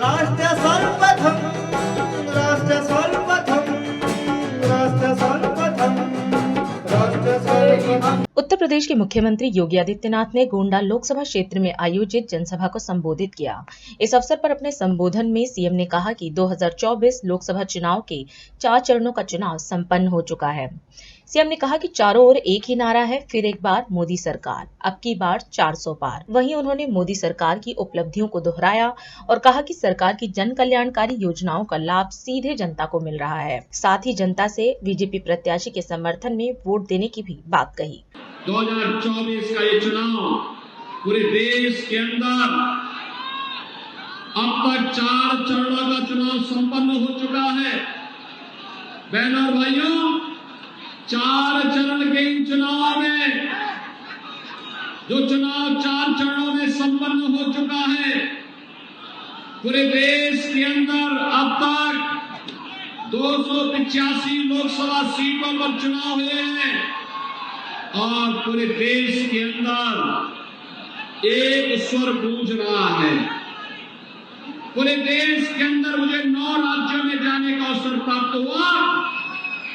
राष्ट्र सर्वप्रथम, राष्ट्र सर्वप्रथम, राष्ट्र सर्वप्रथम, राष्ट्र सर्वप्रथम। उत्तर प्रदेश के मुख्यमंत्री योगी आदित्यनाथ ने गोंडा लोकसभा क्षेत्र में आयोजित जनसभा को संबोधित किया। इस अवसर पर अपने संबोधन में सीएम ने कहा कि 2024 लोकसभा चुनाव के 4 चरणों का चुनाव संपन्न हो चुका है। सीएम ने कहा कि चारों ओर एक ही नारा है, फिर एक बार मोदी सरकार, अब की बार 400 पार। वहीं उन्होंने मोदी सरकार की उपलब्धियों को दोहराया और कहा कि सरकार की जन कल्याणकारी योजनाओं का लाभ सीधे जनता को मिल रहा है। साथ ही जनता से बीजेपी प्रत्याशी के समर्थन में वोट देने की भी बात कही। 2024 का ये चुनाव पूरे देश के अंदर अब तक 4 चरणों का चुनाव संपन्न हो चुका है। बहनों और भाइयों, 4 चरण के इन चुनाव में जो चुनाव 4 चरणों में संपन्न हो चुका है, पूरे देश के अंदर अब तक 285 लोकसभा सीटों पर चुनाव हुए हैं और पूरे देश के अंदर एक स्वर गूंज रहा है। पूरे देश के अंदर मुझे 9 राज्यों में जाने का अवसर प्राप्त हुआ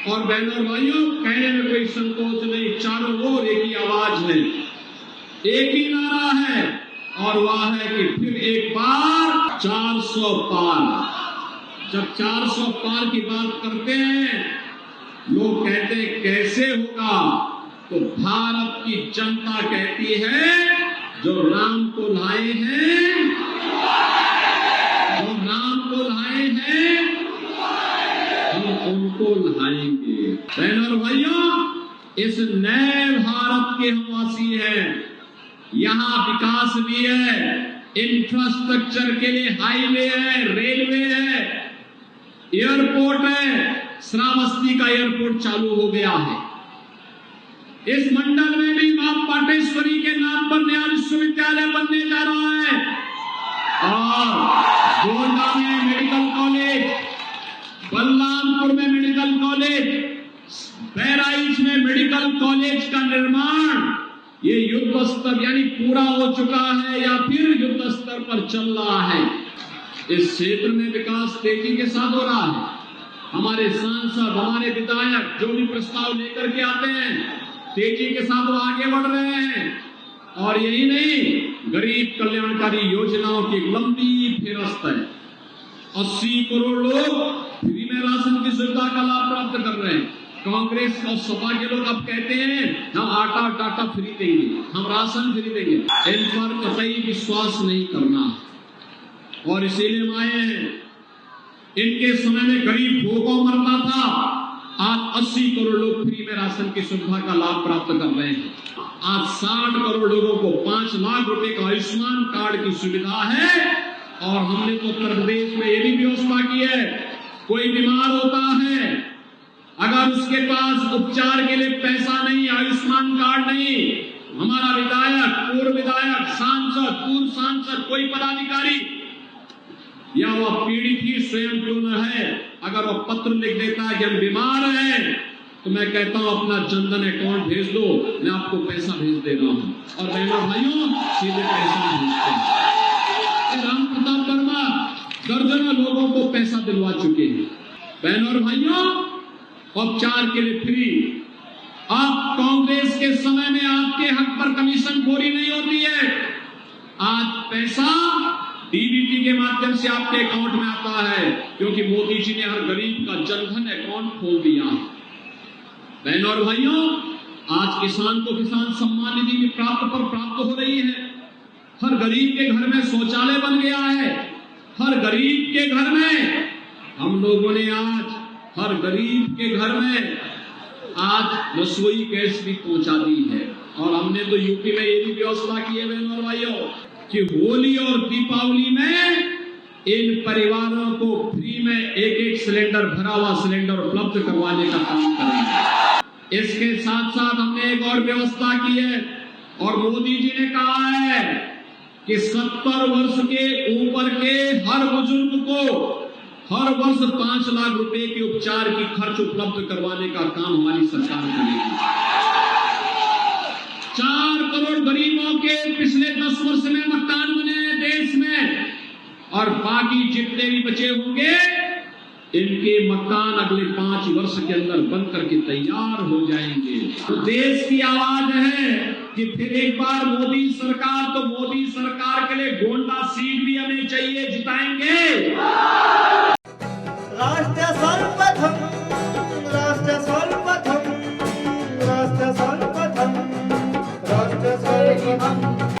और बहनों और भाइयों, कहने में कोई संकोच नहीं, चारों ओर एक ही आवाज है, एक ही नारा है और वह है कि फिर एक बार 400 पार। जब 400 पार की बात करते हैं, लोग कहते हैं कैसे होगा, तो भारत की जनता कहती है जो राम को लाए हैं, जो राम को लाए हैं, हम उनको लाएंगे। बहनों और भाइयों, इस नए भारत के हम वासी हैं। यहाँ विकास भी है, इंफ्रास्ट्रक्चर के लिए हाईवे है, रेलवे है, एयरपोर्ट है। श्रावस्ती का एयरपोर्ट चालू हो गया है। इस मंडल में भी मां पाटेश्वरी के नाम पर नया विश्वविद्यालय बनने जा रहा है और गोंडा में मेडिकल कॉलेज, बलरामपुर में मेडिकल कॉलेज, बहराइच में मेडिकल कॉलेज का निर्माण ये युद्ध स्तर यानी पूरा हो चुका है या फिर युद्ध स्तर पर चल रहा है। इस क्षेत्र में विकास तेजी के साथ हो रहा है। हमारे सांसद, हमारे विधायक जो भी प्रस्ताव लेकर के आते हैं, तेजी के साथ वो आगे बढ़ रहे हैं। और यही नहीं, गरीब कल्याणकारी योजनाओं की लंबी फेरस्त है। 80 करोड़ लोग फ्री में राशन की सुविधा का लाभ प्राप्त कर रहे हैं। कांग्रेस और सपा के लोग अब कहते हैं हम आटा डाटा फ्री देंगे, हम राशन फ्री देंगे। इन पर कतई विश्वास नहीं करना और इसीलिए हम आए हैं। इनके समय में गरीब भूखों मरता था, आज 80 करोड़ लोग फ्री में राशन की सुविधा का लाभ प्राप्त कर रहे हैं। आज 60 करोड़ लोगों को 5 लाख रुपए का आयुष्मान कार्ड की सुविधा है और हमने तो उत्तर प्रदेश में ये भी व्यवस्था की है, कोई बीमार होता है, अगर उसके पास उपचार के लिए पैसा नहीं, आयुष्मान कार्ड नहीं, हमारा विधायक, पूर्व विधायक, सांसद, पूर्व सांसद, कोई पदाधिकारी या वह पीड़ित ही स्वयं क्यों न है, अगर वह पत्र लिख देता है कि हम बीमार हैं, तो मैं कहता हूं अपना जनधन अकाउंट भेज दो, मैं आपको पैसा भेज दे रहा हूं। और बहनों भाइयों, सीधे पैसा भेजते हैं। राम प्रताप वर्मा दर्जनों लोगों को पैसा दिलवा चुके हैं। बहनों और भाइयों, उपचार के लिए फ्री। अब कांग्रेस के समय में आपके हक पर कमीशन खोरी नहीं होती है। आज पैसा डीबीटी के माध्यम से आपके अकाउंट में आता है, क्योंकि मोदी जी ने हर गरीब का जनधन अकाउंट खोल दिया है। बहनों और भाइयों, आज किसान को किसान सम्मान निधि भी प्राप्त हो रही है। हर गरीब के घर में शौचालय बन गया है। हर गरीब के घर में हम लोगों ने आज हर गरीब के घर में आज रसोई गैस भी पहुंचा दी है। और हमने तो यूपी में ये भी व्यवस्था की है बहनों और भाइयों कि होली और दीपावली में इन परिवारों को फ्री में एक सिलेंडर, भरा हुआ सिलेंडर उपलब्ध करवाने का काम करेंगे। इसके साथ साथ हमने एक और व्यवस्था की है और मोदी जी ने कहा है कि 70 वर्ष के ऊपर के हर बुजुर्ग को हर वर्ष 5 लाख रुपए के उपचार की खर्च उपलब्ध करवाने का काम हमारी सरकार करेगी। 4 करोड़ गरीबों के पिछले 10 वर्ष में मकान बने हैं देश में और बाकी जितने भी बचे होंगे इनके मकान अगले 5 वर्ष के अंदर बन करके तैयार हो जाएंगे। तो देश की आवाज है कि फिर एक बार मोदी सरकार, तो मोदी सरकार के लिए गोंडा सीट भी हमें चाहिए, जिताएंगे।